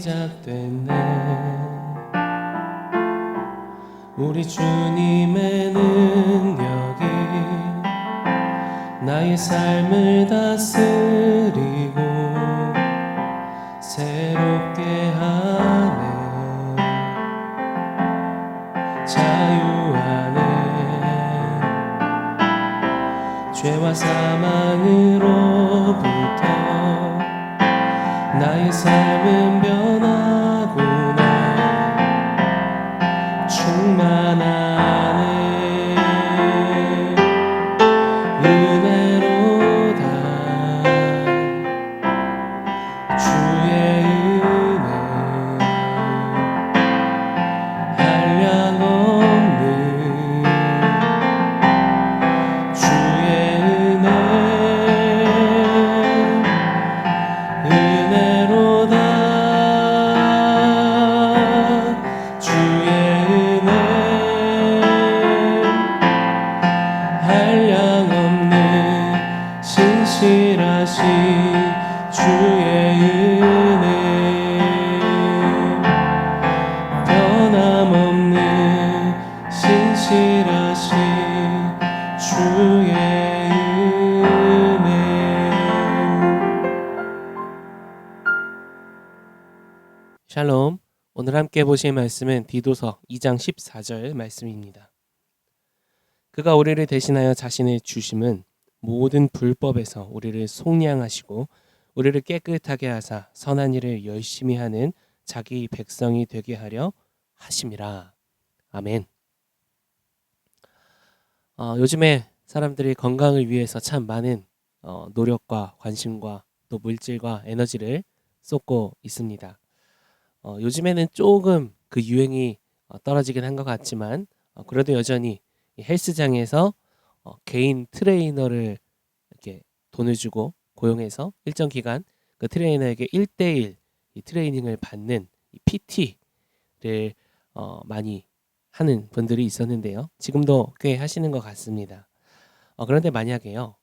시작됐네. 우리 주님의 능력이 나의 삶을 다스리고 새롭게 하네. 자유하네. 죄와 사망으로부터 나의 삶은 변하구나. 충만하네. 은혜로다. 주의 은혜 한량없는 주의 은혜 은혜로다. 주의 은혜 한량없는 신실하신 주의 은혜 변함없는 신실하신 주의 은혜. 샬롬. 오늘 함께 보실 말씀은 디도서 2장 14절 말씀입니다. 그가 우리를 대신하여 자신의 주심은 모든 불법에서 우리를 속량하시고 우리를 깨끗하게 하사 선한 일을 열심히 하는 자기 백성이 되게 하려 하심이라. 아멘. 요즘에 사람들이 건강을 위해서 참 많은 노력과 관심과 또 물질과 에너지를 쏟고 있습니다. 요즘에는 조금 그 유행이 떨어지긴 한 것 같지만 그래도 여전히 이 헬스장에서 개인 트레이너를 이렇게 돈을 주고 고용해서 일정 기간 그 트레이너에게 1대1 이 트레이닝을 받는 이 PT를 많이 하는 분들이 있었는데요. 지금도 꽤 하시는 것 같습니다. 그런데 만약에요,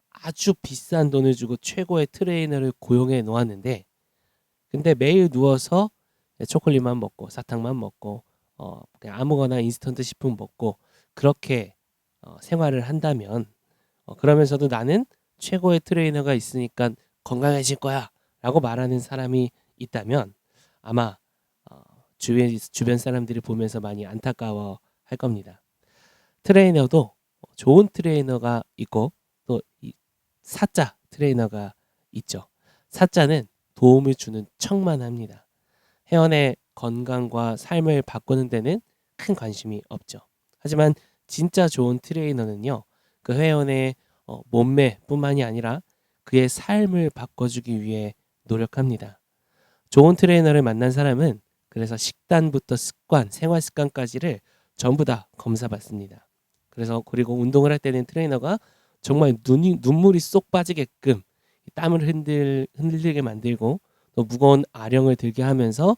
아주 비싼 돈을 주고 최고의 트레이너를 고용해 놓았는데 근데 매일 누워서 초콜릿만 먹고 사탕만 먹고 그냥 아무거나 인스턴트 식품 먹고 그렇게 생활을 한다면 그러면서도 나는 최고의 트레이너가 있으니까 건강해질 거야 라고 말하는 사람이 있다면 아마 주변 사람들이 보면서 많이 안타까워 할 겁니다. 트레이너도 좋은 트레이너가 있고 또 이 사자 트레이너가 있죠. 사자는 도움을 주는 척만 합니다. 회원의 건강과 삶을 바꾸는 데는 큰 관심이 없죠. 하지만 진짜 좋은 트레이너는요, 그 회원의 몸매뿐만이 아니라 그의 삶을 바꿔주기 위해 노력합니다. 좋은 트레이너를 만난 사람은 그래서 식단부터 습관, 생활 습관까지를 전부 다 검사받습니다. 그리고 운동을 할 때는 트레이너가 정말 눈물이 쏙 빠지게끔 땀을 흔들게 만들고 또 무거운 아령을 들게 하면서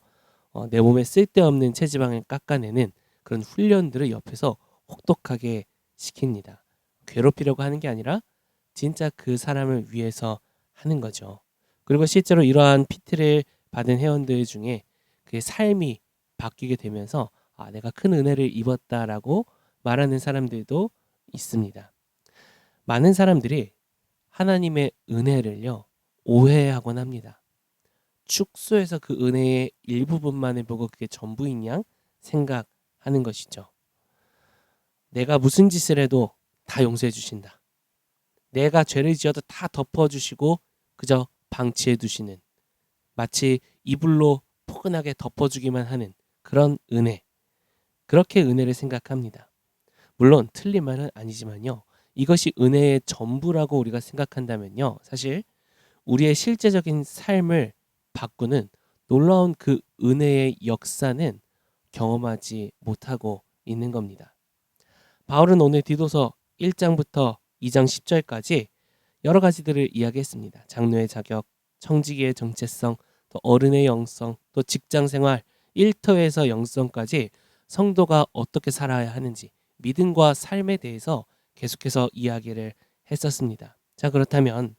내 몸에 쓸데없는 체지방을 깎아내는 그런 훈련들을 옆에서 혹독하게 시킵니다. 괴롭히려고 하는 게 아니라 진짜 그 사람을 위해서 하는 거죠. 그리고 실제로 이러한 PT를 받은 회원들 중에 그의 삶이 바뀌게 되면서 내가 큰 은혜를 입었다라고 말하는 사람들도 있습니다. 많은 사람들이 하나님의 은혜를요, 오해하곤 합니다. 축소해서 그 은혜의 일부분만을 보고 그게 전부인 양 생각하는 것이죠. 내가 무슨 짓을 해도 다 용서해 주신다. 내가 죄를 지어도 다 덮어주시고 그저 방치해 두시는, 마치 이불로 포근하게 덮어주기만 하는 그런 은혜, 그렇게 은혜를 생각합니다. 물론 틀린 말은 아니지만요, 이것이 은혜의 전부라고 우리가 생각한다면요, 사실 우리의 실제적인 삶을 바꾸는 놀라운 그 은혜의 역사는 경험하지 못하고 있는 겁니다. 바울은 오늘 디도서 1장부터 2장 10절까지 여러 가지들을 이야기했습니다. 장로의 자격, 청지기의 정체성, 또 어른의 영성, 또 직장생활, 일터에서 영성까지 성도가 어떻게 살아야 하는지 믿음과 삶에 대해서 계속해서 이야기를 했었습니다. 자, 그렇다면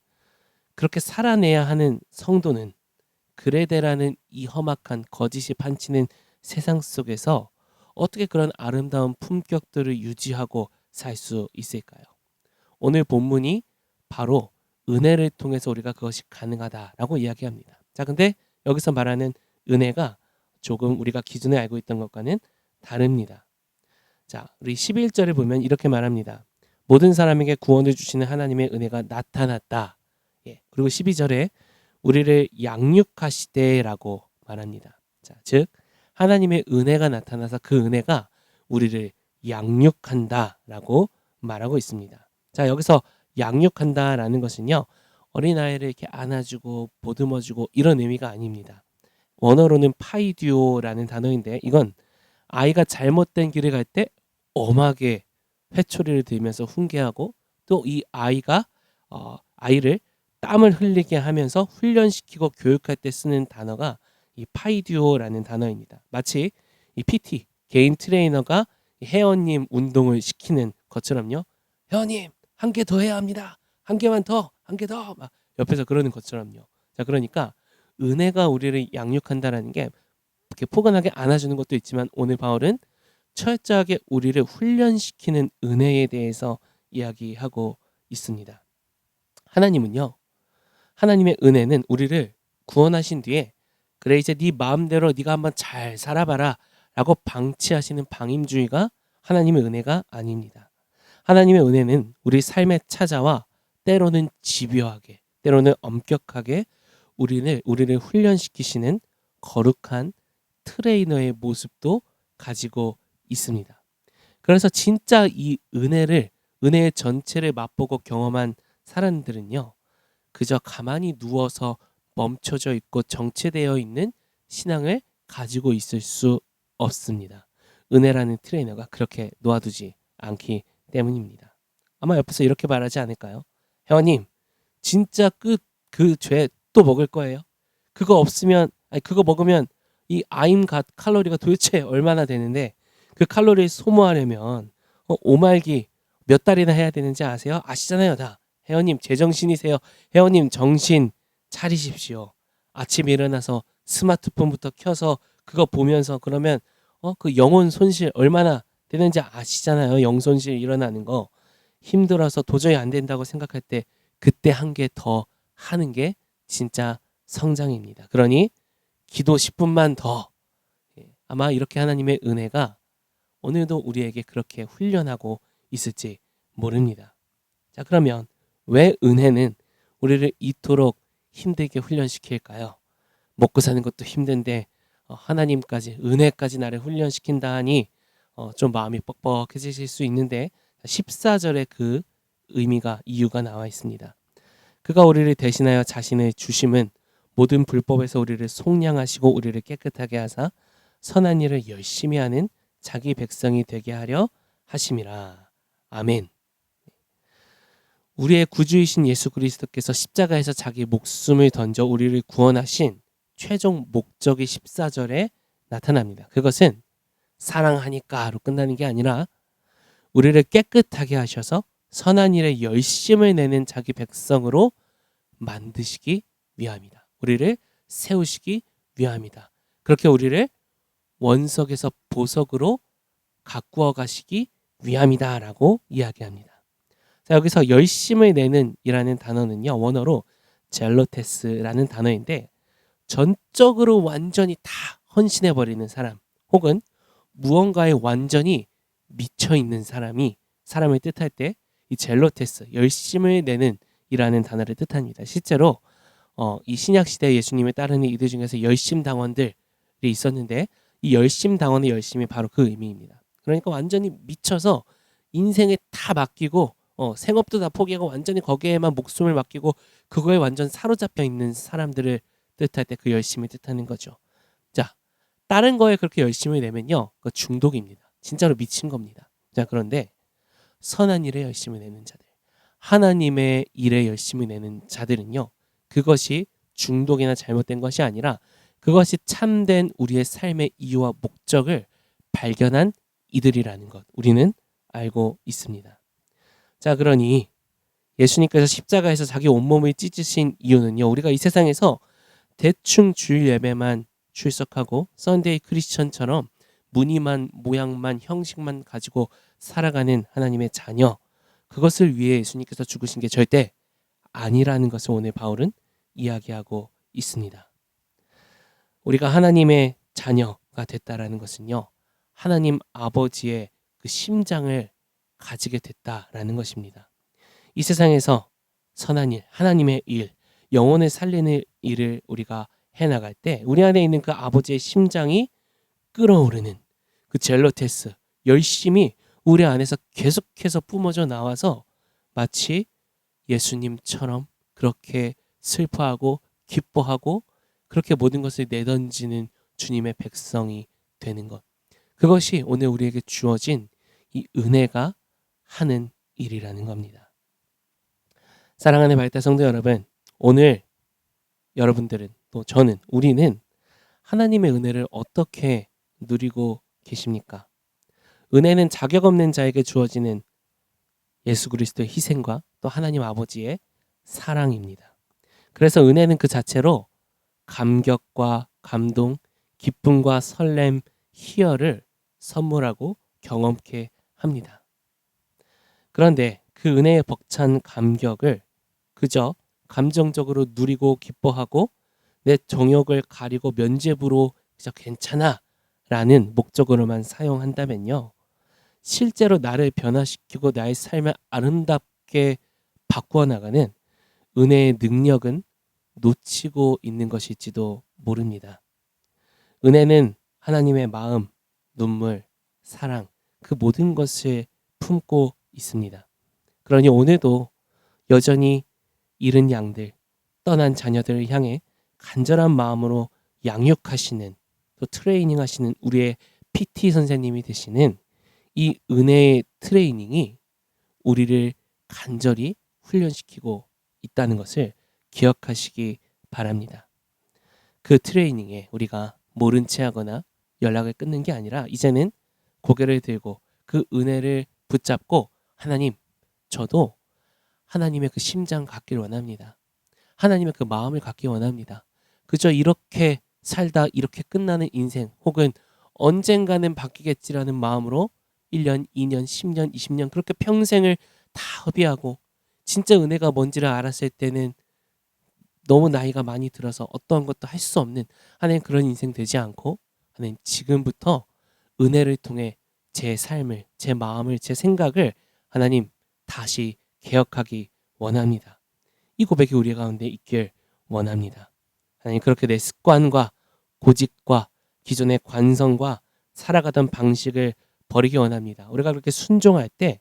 그렇게 살아내야 하는 성도는 그레데라는 이 험악한 거짓이 판치는 세상 속에서 어떻게 그런 아름다운 품격들을 유지하고 살 수 있을까요? 오늘 본문이 바로 은혜를 통해서 우리가 그것이 가능하다라고 이야기합니다. 자, 근데 여기서 말하는 은혜가 조금 우리가 기존에 알고 있던 것과는 다릅니다. 자, 우리 11절을 보면 이렇게 말합니다. 모든 사람에게 구원을 주시는 하나님의 은혜가 나타났다. 예, 그리고 12절에 우리를 양육하시되라고 말합니다. 자, 즉 하나님의 은혜가 나타나서 그 은혜가 우리를 양육한다라고 말하고 있습니다. 자, 여기서 양육한다라는 것은요, 어린아이를 이렇게 안아주고 보듬어주고 이런 의미가 아닙니다. 원어로는 파이듀오라는 단어인데, 이건 아이가 잘못된 길을 갈 때 엄하게 회초리를 들면서 훈계하고, 또 이 아이가 아이를 땀을 흘리게 하면서 훈련시키고 교육할 때 쓰는 단어가 이 파이듀오라는 단어입니다. 마치 이 PT 개인 트레이너가 회원님 운동을 시키는 것처럼요. 회원님 한 개 더 해야 합니다. 한 개만 더, 한 개 더, 막 옆에서 그러는 것처럼요. 자, 그러니까 은혜가 우리를 양육한다라는 게 이렇게 포근하게 안아주는 것도 있지만, 오늘 바울은 철저하게 우리를 훈련시키는 은혜에 대해서 이야기하고 있습니다. 하나님은요, 하나님의 은혜는 우리를 구원하신 뒤에 그래 이제 네 마음대로 네가 한번 잘 살아봐라 라고 방치하시는 방임주의가 하나님의 은혜가 아닙니다. 하나님의 은혜는 우리 삶에 찾아와 때로는 집요하게, 때로는 엄격하게 우리를 훈련시키시는 거룩한 트레이너의 모습도 가지고 있습니다. 그래서 진짜 이 은혜의 전체를 맛보고 경험한 사람들은요, 그저 가만히 누워서 멈춰져 있고 정체되어 있는 신앙을 가지고 있을 수 없습니다. 은혜라는 트레이너가 그렇게 놓아두지 않기 때문입니다. 아마 옆에서 이렇게 말하지 않을까요? 회원님, 진짜 그 죄 또 먹을 거예요? 그거 없으면, 아니 그거 먹으면 이 칼로리가 도대체 얼마나 되는데, 그 칼로리를 소모하려면 오말기 몇 달이나 해야 되는지 아세요? 아시잖아요, 다. 회원님 제정신이세요? 회원님 정신 차리십시오. 아침에 일어나서 스마트폰부터 켜서 그거 보면서 그러면 그 영혼 손실 얼마나 되는지 아시잖아요. 영 손실 일어나는 거. 힘들어서 도저히 안 된다고 생각할 때 그때 한 개 더 하는 게 진짜 성장입니다. 그러니 기도 10분만 더. 아마 이렇게 하나님의 은혜가 오늘도 우리에게 그렇게 훈련하고 있을지 모릅니다. 자, 그러면 왜 은혜는 우리를 이토록 힘들게 훈련시킬까요? 먹고 사는 것도 힘든데 하나님까지, 은혜까지 나를 훈련시킨다 하니 좀 마음이 뻑뻑해지실 수 있는데, 14절에 그 이유가 나와 있습니다. 그가 우리를 대신하여 자신의 주심은 모든 불법에서 우리를 속량하시고 우리를 깨끗하게 하사 선한 일을 열심히 하는 자기 백성이 되게 하려 하심이라. 아멘. 우리의 구주이신 예수 그리스도께서 십자가에서 자기 목숨을 던져 우리를 구원하신 최종 목적이 14절에 나타납니다. 그것은 사랑하니까로 끝나는 게 아니라 우리를 깨끗하게 하셔서 선한 일에 열심을 내는 자기 백성으로 만드시기 위함이다. 우리를 세우시기 위함이다. 그렇게 우리를 원석에서 보석으로 가꾸어 가시기 위함이다라고 이야기합니다. 자, 여기서 열심을 내는 이라는 단어는요, 원어로 젤로테스라는 단어인데, 전적으로 완전히 다 헌신해버리는 사람, 혹은 무언가에 완전히 미쳐있는 사람을 뜻할 때 이 젤로테스, 열심을 내는 이라는 단어를 뜻합니다. 실제로 이 신약시대 예수님을 따르는 이들 중에서 열심당원들이 있었는데, 이 열심당원의 열심이 바로 그 의미입니다. 그러니까 완전히 미쳐서 인생을 다 맡기고 생업도 다 포기하고 완전히 거기에만 목숨을 맡기고 그거에 완전 사로잡혀 있는 사람들을 뜻할 때 그 열심을 뜻하는 거죠. 자, 다른 거에 그렇게 열심을 내면요, 그 중독입니다. 진짜로 미친 겁니다. 자, 그런데 선한 일에 열심을 내는 자들, 하나님의 일에 열심을 내는 자들은요, 그것이 중독이나 잘못된 것이 아니라 그것이 참된 우리의 삶의 이유와 목적을 발견한 이들이라는 것, 우리는 알고 있습니다. 자, 그러니 예수님께서 십자가에서 자기 온몸을 찢으신 이유는요, 우리가 이 세상에서 대충 주일 예배만 출석하고 썬데이 크리스천처럼 무늬만 모양만 형식만 가지고 살아가는 하나님의 자녀, 그것을 위해 예수님께서 죽으신 게 절대 아니라는 것을 오늘 바울은 이야기하고 있습니다. 우리가 하나님의 자녀가 됐다라는 것은요, 하나님 아버지의 그 심장을 가지게 됐다라는 것입니다. 이 세상에서 선한 일, 하나님의 일, 영혼을 살리는 일을 우리가 해나갈 때 우리 안에 있는 그 아버지의 심장이 끓어오르는 그 젤로테스, 열심히 우리 안에서 계속해서 뿜어져 나와서 마치 예수님처럼 그렇게 슬퍼하고 기뻐하고 그렇게 모든 것을 내던지는 주님의 백성이 되는 것. 그것이 오늘 우리에게 주어진 이 은혜가 하는 일이라는 겁니다. 사랑하는 발달 성도 여러분, 오늘 여러분들은 또 저는 우리는 하나님의 은혜를 어떻게 누리고 계십니까? 은혜는 자격 없는 자에게 주어지는 예수 그리스도의 희생과 또 하나님 아버지의 사랑입니다. 그래서 은혜는 그 자체로 감격과 감동, 기쁨과 설렘, 희열을 선물하고 경험케 합니다. 그런데 그 은혜의 벅찬 감격을 그저 감정적으로 누리고 기뻐하고 내 정욕을 가리고 면죄부로 그저 괜찮아 라는 목적으로만 사용한다면요, 실제로 나를 변화시키고 나의 삶을 아름답게 바꾸어 나가는 은혜의 능력은 놓치고 있는 것일지도 모릅니다. 은혜는 하나님의 마음, 눈물, 사랑, 그 모든 것을 품고 있습니다. 그러니 오늘도 여전히 잃은 양들, 떠난 자녀들을 향해 간절한 마음으로 양육하시는, 또 트레이닝 하시는 우리의 PT 선생님이 되시는 이 은혜의 트레이닝이 우리를 간절히 훈련시키고 있다는 것을 기억하시기 바랍니다. 그 트레이닝에 우리가 모른 채 하거나 연락을 끊는 게 아니라 이제는 고개를 들고 그 은혜를 붙잡고 하나님, 저도 하나님의 그 심장 갖기를 원합니다. 하나님의 그 마음을 갖기 원합니다. 그저 이렇게 살다 이렇게 끝나는 인생 혹은 언젠가는 바뀌겠지라는 마음으로 1년, 2년, 10년, 20년 그렇게 평생을 다 허비하고 진짜 은혜가 뭔지를 알았을 때는 너무 나이가 많이 들어서 어떠한 것도 할 수 없는 하나님 그런 인생 되지 않고 하나님 지금부터 은혜를 통해 제 삶을, 제 마음을, 제 생각을 하나님 다시 개혁하기 원합니다. 이 고백이 우리 가운데 있길 원합니다. 하나님 그렇게 내 습관과 고집과 기존의 관성과 살아가던 방식을 버리기 원합니다. 우리가 그렇게 순종할 때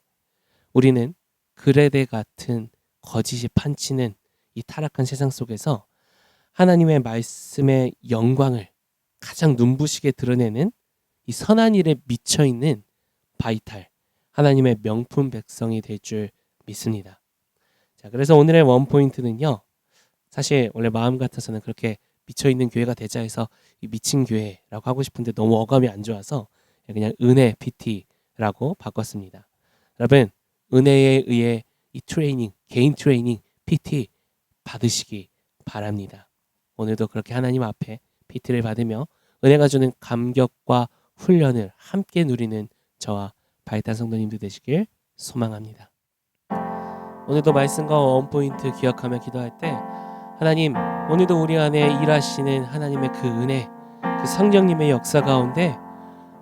우리는 그레데 같은 거짓이 판치는 이 타락한 세상 속에서 하나님의 말씀의 영광을 가장 눈부시게 드러내는 이 선한 일에 미쳐있는 바이탈, 하나님의 명품 백성이 될 줄 믿습니다. 자, 그래서 오늘의 원포인트는요, 사실 원래 마음 같아서는 그렇게 미쳐있는 교회가 되자 해서 이 미친 교회라고 하고 싶은데 너무 어감이 안 좋아서 그냥 은혜 PT라고 바꿨습니다. 여러분, 은혜에 의해 이 트레이닝, 개인 트레이닝 PT 받으시기 바랍니다. 오늘도 그렇게 하나님 앞에 PT를 받으며 은혜가 주는 감격과 훈련을 함께 누리는 저와 바이탈 성도님들 되시길 소망합니다. 오늘도 말씀과 원포인트 기억하며 기도할 때 하나님, 오늘도 우리 안에 일하시는 하나님의 그 은혜, 그 성령님의 역사 가운데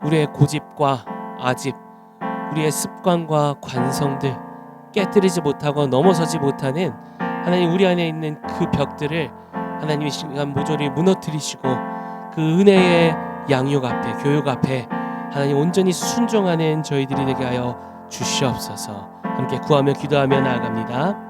우리의 고집과 아집, 우리의 습관과 관성들 깨뜨리지 못하고 넘어서지 못하는 하나님 우리 안에 있는 그 벽들을 하나님의 시간 모조리 무너뜨리시고 그 은혜의 양육 앞에, 교육 앞에 하나님 온전히 순종하는 저희들이 되게 하여 주시옵소서. 함께 구하며 기도하며 나아갑니다.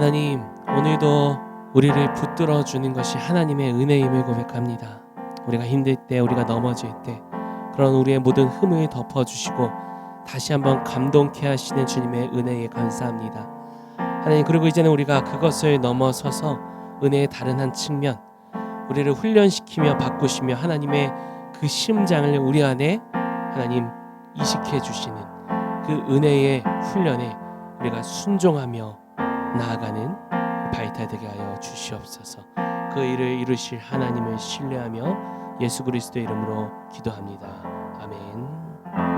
하나님, 오늘도 우리를 붙들어 주는 것이 하나님의 은혜임을 고백합니다. 우리가 힘들 때, 우리가 넘어질 때 그런 우리의 모든 흠을 덮어주시고 다시 한번 감동케 하시는 주님의 은혜에 감사합니다. 하나님, 그리고 이제는 우리가 그것을 넘어서서 은혜의 다른 한 측면, 우리를 훈련시키며 바꾸시며 하나님의 그 심장을 우리 안에 하나님 이식해 주시는 그 은혜의 훈련에 우리가 순종하며 나아가는 바이탈되게 하여 주시옵소서. 그 일을 이루실 하나님을 신뢰하며 예수 그리스도의 이름으로 기도합니다. 아멘.